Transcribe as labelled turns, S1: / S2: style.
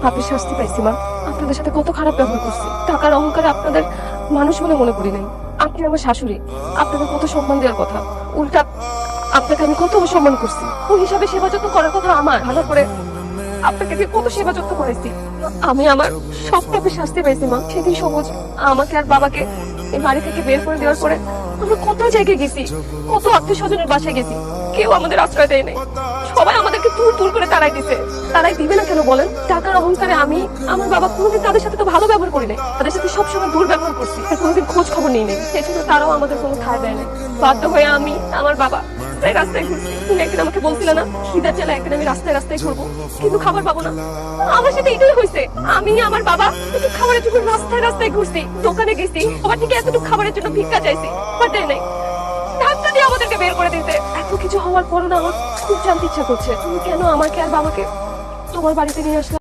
S1: আপনি শাস্তি পাইছি মা। আপনাদের সাথে কত খারাপ ব্যবহার করছি, টাকার অহংকারে আপনাদের মানুষ বলে মনে করি নাই। আপনি আমার শাশুড়ি, আপনাদের কত সম্মান দেওয়ার কথা, উল্টা আপনাকে আমি কত অসম্মান করছি। ওই হিসাবে সেবা যত্ন করার কথা আমার, ভালো করে আপনাকে দিয়ে কত সেবা যত্ন করেছি। আমি আমার সব পাপে শাস্তি পাইছি মা। সেদিন সবুজ আমাকে আর বাবাকে এই বাড়ি থেকে বের করে দেওয়ার পরে আমরা কত জায়গায় গেছি, কত আত্মীয় স্বজনের বাসায় গেছি, কেউ আমাদের আশ্রয় দেয় নাই। সবাই আমাদেরকে তুল তুল করে তাড়াই দিছে। তারাই দিবে না কেন বলেন? টাকার অহংকারে আমি, আমার বাবা কোনোদিন তাদের সাথে তো ভালো ব্যবহার করি নাই, তাদের সাথে সবসময় দুর্ব্যবহার করছি, আর কোনোদিন খোঁজ খবর নিই নাই। সেজন্য তারাও আমাদের কোনো খায় দেয় নাই। বাধ্য হয়ে আমি, আমার বাবা রাস্তায় ঘুরছি। তুমি একদিন আমাকে বলছিলে না খিদার জ্বালা একদিন আমি রাস্তায় রাস্তায় ঘুরবো, কিন্তু খাবার পাবো না। আমার সাথে এটাই হয়েছে। আমি আমার বাবা একটু খাবারের জন্য রাস্তায় রাস্তায় ঘুরছি, দোকানে গেছি, সবার থেকে এতটুকু খাবারের জন্য ভিক্ষা চাইছি, বাট দেয় নাই। ধাক্কা দিয়ে আমাদেরকে বের করে দিতে। এত কিছু হওয়ার পরও না আমার খুব জানতে ইচ্ছা করছে, তুমি কেন আমাকে আর বাবাকে তোমার বাড়িতে নিয়ে আসলে?